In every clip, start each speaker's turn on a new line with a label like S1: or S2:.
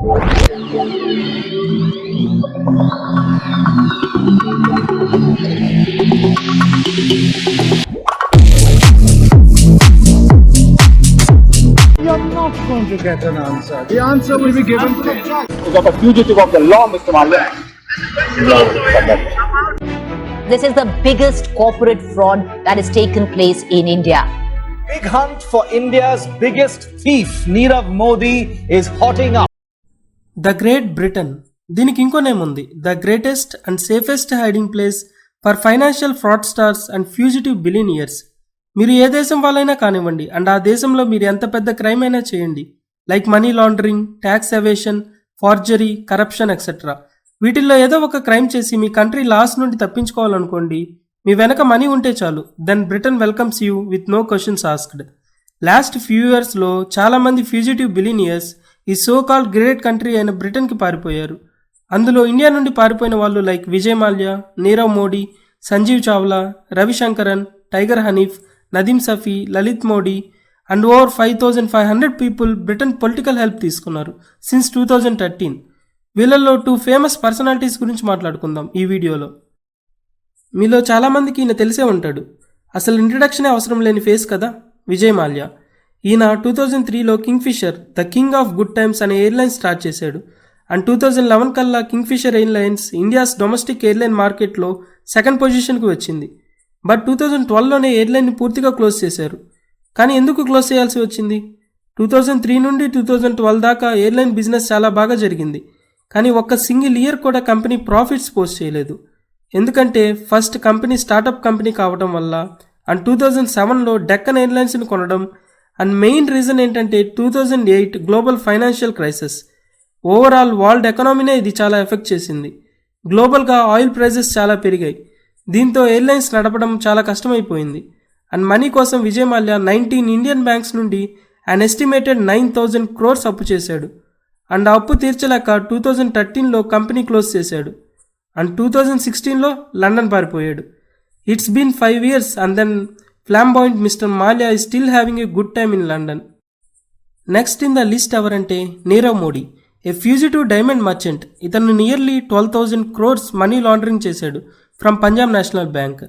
S1: You're not going to get an answer. The answer will be given to the judge.
S2: Is of a fugitive of the law, Mr. Malia.
S3: This is the biggest corporate fraud that has taken place in India.
S4: Big hunt for India's biggest thief, Nirav Modi, is hotting up.
S5: The great Britain. దీనికి ఇంకో name ఉంది, the greatest and safest hiding place for financial fraud stars and fugitive billionaires. మీరు ఏ దేశం వాళ్ళైనా కానివ్వండి and ఆ దేశంలో మీరు ఎంత పెద్ద క్రైమ్ అయినా చేయండి, like money laundering, tax evasion, forgery, corruption etcetera. వీటిల్లో ఏదో ఒక క్రైమ్ చేసి మీ కంట్రీ లాస్ నుండి తప్పించుకోవాలనుకోండి, మీ వెనక మనీ ఉంటే చాలు, then Britain welcomes you with no questions asked. Last few ఇయర్స్లో చాలామంది ఫ్యూజిటివ్ బిలియనియర్స్ ఈ సో కాల్డ్ గ్రేట్ కంట్రీ అయిన బ్రిటన్కి పారిపోయారు. అందులో ఇండియా నుండి పారిపోయిన వాళ్ళు like Vijay Mallya, Nirav Modi, Sanjeev Chawla, Ravishankaran, tiger Hanif, Nadeem Safi, Lalit Modi and over 5500 people Britain political help తీసుకున్నారు సిన్స్ 2013. వీళ్ళల్లో 2 ఫేమస్ పర్సనాలిటీస్ గురించి మాట్లాడుకుందాం ఈ వీడియోలో. మీలో చాలామందికి ఈయన తెలిసే ఉంటాడు, అసలు ఇంట్రడక్షనే అవసరం లేని ఫేస్ కదా, విజయ్ మాల్యా. ఈయన 2003లో Kingfisher the king of good times అనే ఎయిర్లైన్ స్టార్ట్ చేశాడు అండ్ 2011 కల్లా Kingfisher airlines India's domestic airline మార్కెట్లో సెకండ్ పొజిషన్కి వచ్చింది. బట్ 2012లోనే ఎయిర్లైన్ని పూర్తిగా క్లోజ్ చేశారు. కానీ ఎందుకు క్లోజ్ చేయాల్సి వచ్చింది? 2003 నుండి 2012 దాకా ఎయిర్లైన్ బిజినెస్ చాలా బాగా జరిగింది, కానీ ఒక్క సింగిల్ ఇయర్ కూడా కంపెనీ ప్రాఫిట్స్ పోస్ట్ చేయలేదు. ఎందుకంటే ఫస్ట్ కంపెనీ స్టార్టప్ కంపెనీ కావడం వల్ల అండ్ 2007లో డెక్కన్ ఎయిర్లైన్స్ని కొనడం అండ్ మెయిన్ రీజన్ ఏంటంటే 2008 global financial crisis. Overall world ఎకనామీనే ఇది చాలా ఎఫెక్ట్ చేసింది. గ్లోబల్గా ఆయిల్ ప్రైజెస్ చాలా పెరిగాయి. దీంతో ఎయిర్లైన్స్ నడపడం చాలా కష్టమైపోయింది అండ్ మనీ కోసం విజయ్ మాల్యా 19 ఇండియన్ బ్యాంక్స్ నుండి అన్ ఎస్టిమేటెడ్ 9,000 crores అప్పు చేశాడు అండ్ ఆ అప్పు తీర్చలేక 2013లో కంపెనీ క్లోజ్ చేశాడు అండ్ 2016లో లండన్ పారిపోయాడు. It's been 5 years and then flamboyant mister Mallya is still having a good time in London. Next in the list ఎవరంటే Nirav Modi, a fugitive diamond merchant. ఇతను నియర్లీ 12,000 crores మనీ లాండరింగ్ చేశాడు from Punjab national Bank.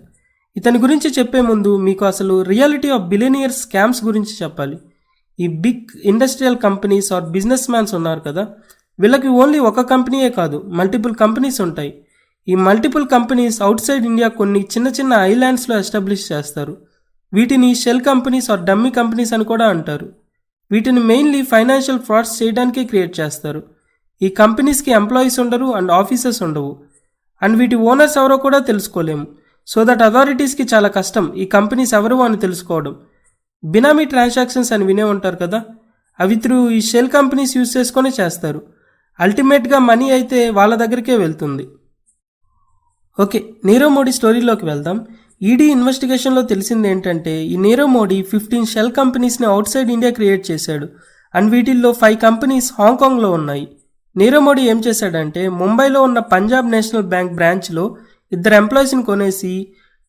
S5: ఇతని గురించి చెప్పే ముందు మీకు అసలు రియాలిటీ ఆఫ్ బిలియనియర్ స్కామ్స్ గురించి చెప్పాలి. ఈ big industrial companies or business mans ఉన్నారు కదా, వీళ్ళకి ఓన్లీ ఒక కంపెనీయే కాదు, మల్టిపుల్ కంపెనీస్ ఉంటాయి. ఈ multiple companies outside India కొన్ని చిన్న చిన్న ఐలాండ్స్లో ఎస్టాబ్లిష్ చేస్తారు. వీటిని shell companies or dummy companies అని కూడా అంటారు. వీటిని మెయిన్లీ ఫైనాన్షియల్ ఫ్రాడ్స్ చేయడానికి క్రియేట్ చేస్తారు. ఈ కంపెనీస్కి ఎంప్లాయీస్ ఉండరు అండ్ ఆఫీసర్స్ ఉండవు అండ్ వీటి ఓనర్స్ ఎవరో కూడా తెలుసుకోలేము. సో దట్ అథారిటీస్కి చాలా కష్టం ఈ కంపెనీస్ ఎవరు అని తెలుసుకోవడం. బినామీ ట్రాన్సాక్షన్స్ అని వినే ఉంటారు కదా, అవి త్రూ ఈ షెల్ కంపెనీస్ యూజ్ చేసుకొని చేస్తారు. అల్టిమేట్గా మనీ అయితే వాళ్ళ దగ్గరికే వెళ్తుంది. ఓకే, నీరవ్ మోడీ స్టోరీలోకి వెళ్దాం. ఈడీ ఇన్వెస్టిగేషన్లో తెలిసింది ఏంటంటే ఈ నీరవ్ మోడీ 15 షెల్ కంపెనీస్ని అవుట్ సైడ్ ఇండియా క్రియేట్ చేశాడు అండ్ వీటిల్లో 5 కంపెనీస్ హాంకాంగ్లో ఉన్నాయి. నీరవ్ మోడీ ఏం చేశాడంటే ముంబైలో ఉన్న పంజాబ్ నేషనల్ బ్యాంక్ బ్రాంచ్లో 2 ఎంప్లాయీస్ని కొనేసి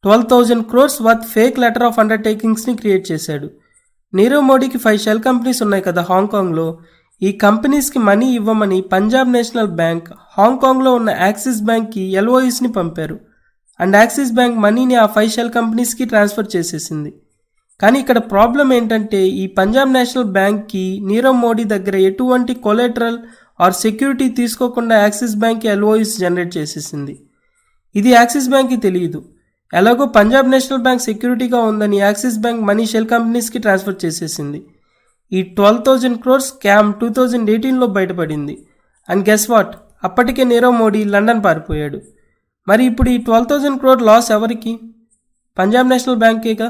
S5: 12,000 crores worth fake letter of అండర్టేకింగ్స్ని క్రియేట్ చేశాడు. నీరవ్ మోడీకి 5 షెల్ కంపెనీస్ ఉన్నాయి కదా హాంకాంగ్లో, ఈ కంపెనీస్కి మనీ ఇవ్వమని పంజాబ్ నేషనల్ బ్యాంక్ హాంకాంగ్లో ఉన్న యాక్సిస్ బ్యాంక్కి LOIsని పంపారు అండ్ యాక్సిస్ బ్యాంక్ మనీని ఆ 5 షెల్ కంపెనీస్కి ట్రాన్స్ఫర్ చేసేసింది. కానీ ఇక్కడ ప్రాబ్లం ఏంటంటే ఈ పంజాబ్ నేషనల్ బ్యాంక్కి నీరవ్ మోడీ దగ్గర ఎటువంటి కొలెటరల్ ఆర్ సెక్యూరిటీ తీసుకోకుండా యాక్సిస్ బ్యాంక్కి LOIs జనరేట్ చేసేసింది. ఇది యాక్సిస్ బ్యాంక్కి తెలియదు. ఎలాగో పంజాబ్ నేషనల్ బ్యాంక్ సెక్యూరిటీగా ఉందని యాక్సిస్ బ్యాంక్ మనీ షెల్ కంపెనీస్కి ట్రాన్స్ఫర్ చేసేసింది. ఈ 12,000 crores స్కామ్ 2018లో బయటపడింది అండ్ గెస్ వాట్, అప్పటికే నీరవ్ మోడీ లండన్ పారిపోయాడు. మరి ఇప్పుడు ఈ 12,000 crore లాస్ ఎవరికి? పంజాబ్ నేషనల్ బ్యాంకేగా.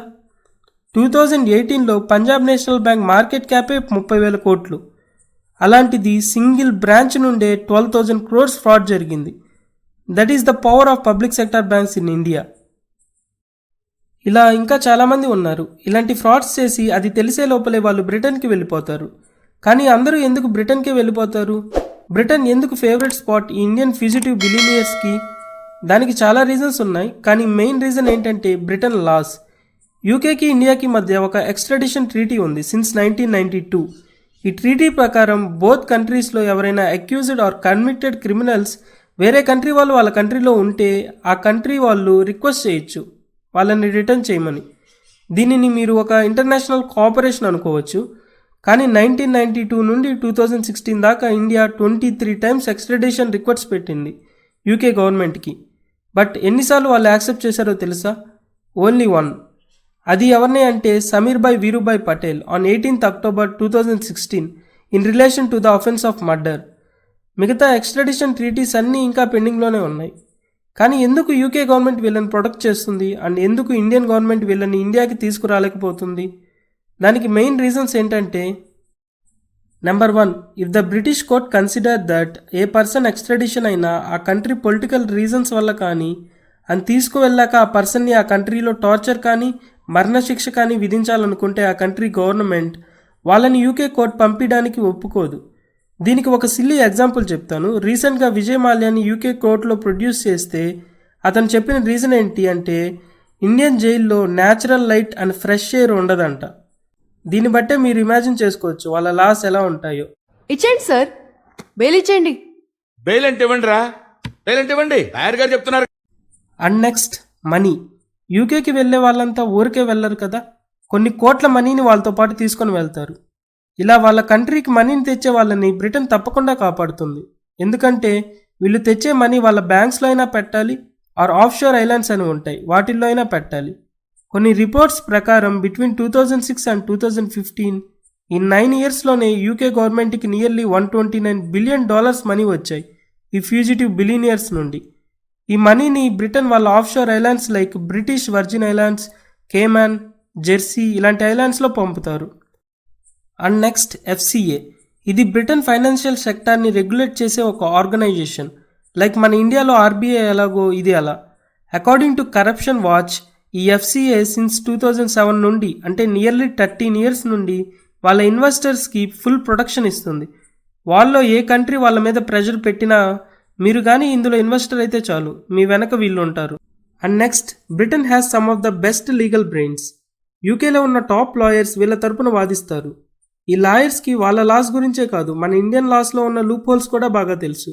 S5: 2018లో పంజాబ్ నేషనల్ బ్యాంక్ మార్కెట్ క్యాపే 30,000 కోట్లు. అలాంటిది సింగిల్ బ్రాంచ్ నుండే 12,000 crores ఫ్రాడ్ జరిగింది. That is the power of public sector banks in India. ఇలా ఇంకా చాలామంది ఉన్నారు. ఇలాంటి ఫ్రాడ్స్ చేసి అది తెలిసే లోపలే వాళ్ళు బ్రిటన్కి వెళ్ళిపోతారు. కానీ అందరూ ఎందుకు బ్రిటన్కే వెళ్ళిపోతారు? బ్రిటన్ ఎందుకు ఫేవరెట్ స్పాట్ ఈ ఇండియన్ ఫ్యూజిటివ్ బిలియనియర్స్కి? దానికి చాలా రీజన్స్ ఉన్నాయి, కానీ మెయిన్ రీజన్ ఏంటంటే బ్రిటన్ లాస్. యూకేకి ఇండియాకి మధ్య ఒక ఎక్స్ట్రాడిషన్ ట్రీటీ ఉంది సిన్స్ 1992. ఈ ట్రీటీ ప్రకారం బోత్ కంట్రీస్లో ఎవరైనా అక్యూజ్డ్ ఆర్ కన్విక్టెడ్ క్రిమినల్స్ వేరే కంట్రీ వాళ్ళు వాళ్ళ కంట్రీలో ఉంటే ఆ కంట్రీ వాళ్ళు రిక్వెస్ట్ చేయొచ్చు వాళ్ళని రిటర్న్ చేయమని. దీనిని మీరు ఒక ఇంటర్నేషనల్ కోఆపరేషన్ అనుకోవచ్చు. కానీ 1992 నుండి 2016 దాకా ఇండియా 23 టైమ్స్ ఎక్స్ట్రడిషన్ రిక్వెస్ట్ పెట్టింది యూకే గవర్నమెంట్కి. బట్ ఎన్నిసార్లు వాళ్ళు యాక్సెప్ట్ చేశారో తెలుసా? ఓన్లీ 1. అది ఎవరిని అంటే Sameer bhai Virubhai Patel on 18th October 2016 in relation to the offence of murder. మిగతా ఎక్స్ట్రడిషన్ ట్రీటీస్ అన్నీ ఇంకా పెండింగ్లోనే ఉన్నాయి. కానీ ఎందుకు యూకే గవర్నమెంట్ వీళ్ళని ప్రొటెక్ట్ చేస్తుంది అండ్ ఎందుకు ఇండియన్ గవర్నమెంట్ వీళ్ళని ఇండియాకి తీసుకురాలేకపోతుంది? దానికి మెయిన్ రీజన్స్ ఏంటంటే, number 1, if the British court consider that a person extradition అయినా ఆ కంట్రీ పొలిటికల్ రీజన్స్ వల్ల కానీ అని తీసుకువెళ్ళాక ఆ పర్సన్ని ఆ కంట్రీలో టార్చర్ కానీ మరణశిక్ష కానీ విధించాలనుకుంటే ఆ కంట్రీ గవర్నమెంట్ వాళ్ళని యూకే కోర్ట్ పంపించడానికి ఒప్పుకోదు. దీనికి ఒక సిల్లీ ఎగ్జాంపుల్ చెప్తాను. రీసెంట్గా విజయ్ మాల్యాని యూకే కోర్టులో ప్రొడ్యూస్ చేస్తే అతను చెప్పిన రీజన్ ఏంటి అంటే ఇండియన్ జైల్లో natural light and fresh air ఉండదంట. దీన్ని బట్టే మీరు ఇమాజిన్ చేసుకోవచ్చు వాళ్ళ లాస్ ఎలా ఉంటాయో.
S6: ఇచ్చేయండి సార్, బెయిల్ ఇచ్చేయండి.
S7: బెయిల్ అంటే ఇవ్వండి రా, బెయిల్ అంటే ఇవ్వండి, లాయర్ గారు చెప్తున్నారు.
S5: And next money. యూకేకి వెళ్ళే వాళ్ళంతా ఊరికే వెళ్ళరు కదా, కొన్ని కోట్ల మనీని వాళ్ళతో పాటు తీసుకొని వెళ్తారు. ఇలా వాళ్ళ కంట్రీకి మనీని తెచ్చే వాళ్ళని బ్రిటన్ తప్పకుండా కాపాడుతుంది. ఎందుకంటే వీళ్ళు తెచ్చే మనీ వాళ్ళ బ్యాంక్స్లో అయినా పెట్టాలి ఆర్ ఆఫ్షోర్ ఐలాండ్స్ అని ఉంటాయి వాటిల్లో అయినా పెట్టాలి. కొన్ని రిపోర్ట్స్ ప్రకారం బిట్వీన్ 2006 అండ్ 2015 ఈ 9 ఇయర్స్లోనే యూకే గవర్నమెంట్కి నియర్లీ $129 బిలియన్ మనీ వచ్చాయి ఈ ఫ్యూజిటివ్ బిలియనియర్స్ నుండి. ఈ మనీని బ్రిటన్ వాళ్ళ offshore islands like British virgin islands, Cayman, Jersey ఇలాంటి ఐలాండ్స్లో పంపుతారు. And next FCA. ఇది బ్రిటన్ ఫైనాన్షియల్ సెక్టార్ని రెగ్యులేట్ చేసే ఒక ఆర్గనైజేషన్. లైక్ మన ఇండియాలో RBI ఎలాగో ఇది అలా. అకార్డింగ్ టు కరప్షన్ వాచ్ ఈ FCA సిన్స్ 2007 నుండి అంటే నియర్లీ 13 ఇయర్స్ నుండి వాళ్ళ ఇన్వెస్టర్స్కి ఫుల్ ప్రొటెక్షన్ ఇస్తుంది. వాళ్ళలో ఏ కంట్రీ వాళ్ళ మీద ప్రెషర్ పెట్టినా మీరు కానీ ఇందులో ఇన్వెస్టర్ అయితే చాలు, మీ వెనక వీళ్ళు ఉంటారు. And next Britain has some of the best legal brains. యూకేలో ఉన్న టాప్ లాయర్స్ వీళ్ళ తరపున వాదిస్తారు. ఈ లాయర్స్కి వాళ్ళ లాస్ గురించే కాదు మన ఇండియన్ లాస్లో ఉన్న లూప్ హోల్స్ కూడా బాగా తెలుసు.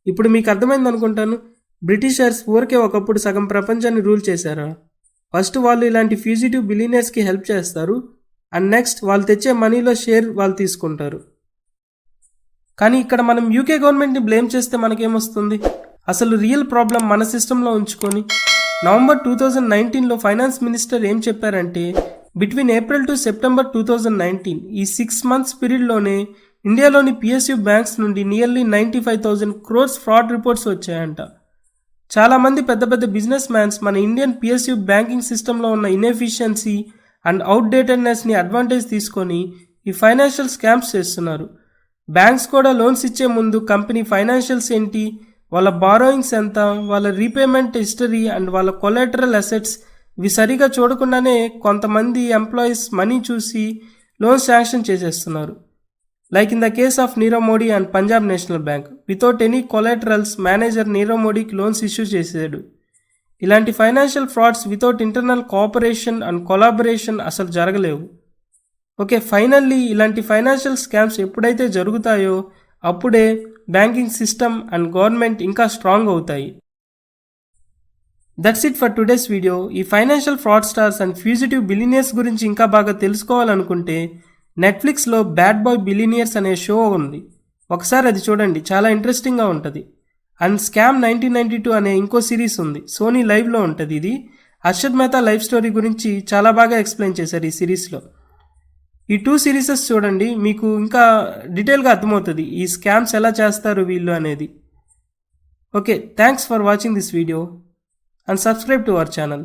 S5: ఇప్పుడు మీకు అర్థమైంది అనుకుంటాను, బ్రిటిషర్స్ ఊరికే ఒకప్పుడు సగం ప్రపంచాన్ని రూల్ చేశారా? ఫస్ట్ వాళ్ళు ఇలాంటి ఫ్యూజిటివ్ బిలియనర్స్కి హెల్ప్ చేస్తారు అండ్ నెక్స్ట్ వాళ్ళు తెచ్చే మనీలో షేర్ వాళ్ళు తీసుకుంటారు. కానీ ఇక్కడ మనం యూకే గవర్నమెంట్ని బ్లేమ్ చేస్తే మనకేమొస్తుంది? అసలు రియల్ ప్రాబ్లం మన సిస్టంలో ఉంచుకొని నవంబర్ 2019లో ఫైనాన్స్ మినిస్టర్ ఏం చెప్పారంటే బిట్వీన్ ఏప్రిల్ టు సెప్టెంబర్ 2019 ఈ 6 months పీరియడ్లోనే ఇండియాలోని PSU బ్యాంక్స్ నుండి నియర్లీ 95,000 crores ఫ్రాడ్ రిపోర్ట్స్ వచ్చాయంట. చాలామంది పెద్ద పెద్ద బిజినెస్ మ్యాన్స్ మన ఇండియన్ PSU బ్యాంకింగ్ సిస్టంలో ఉన్న ఇన్ఎఫిషియన్సీ అండ్ అవుట్డేటెడ్నెస్ని అడ్వాంటేజ్ తీసుకొని ఈ ఫైనాన్షియల్ స్కామ్స్ చేస్తున్నారు. బ్యాంక్స్ కూడా లోన్స్ ఇచ్చే ముందు కంపెనీ ఫైనాన్షియల్స్ ఏంటి, వాళ్ళ బారోయింగ్స్ ఎంత, వాళ్ళ రీపేమెంట్ హిస్టరీ అండ్ వాళ్ళ కొలాటరల్ అసెట్స్ ఇవి సరిగా చూడకుండానే కొంతమంది ఎంప్లాయీస్ మనీ చూసి లోన్స్ శాంక్షన్ చేసేస్తున్నారు. Like in the case of Nirav Modi and Punjab national bank, without any collaterals manager Nirav మోడీకి లోన్స్ ఇష్యూ చేసాడు. ఇలాంటి financial frauds without internal cooperation and collaboration అసలు జరగలేవు. ఓకే, ఫైనల్లీ ఇలాంటి ఫైనాన్షియల్ స్కామ్స్ ఎప్పుడైతే జరుగుతాయో అప్పుడే బ్యాంకింగ్ సిస్టమ్ అండ్ గవర్నమెంట్ ఇంకా స్ట్రాంగ్ అవుతాయి. That's it for today's video. ఈ financial fraud stars and fugitive billionaires గురించి ఇంకా బాగా తెలుసుకోవాలనుకుంటే నెట్ఫ్లిక్స్లో బ్యాడ్ బాయ్ బిలియనియర్స్ అనే షో ఉంది, ఒకసారి అది చూడండి, చాలా ఇంట్రెస్టింగ్గా ఉంటుంది. అండ్ స్కామ్ 1992 అనే ఇంకో సిరీస్ ఉంది, సోనీ లైవ్లో ఉంటుంది. ఇది హర్షద్ మెహతా లైఫ్ స్టోరీ గురించి చాలా బాగా ఎక్స్ప్లెయిన్ చేశారు ఈ సిరీస్లో. ఈ 2 సిరీసెస్ చూడండి, మీకు ఇంకా డీటెయిల్గా అర్థమవుతుంది ఈ స్కామ్స్ ఎలా చేస్తారు వీళ్ళు అనేది. Okay, thanks for watching this video and subscribe to our channel.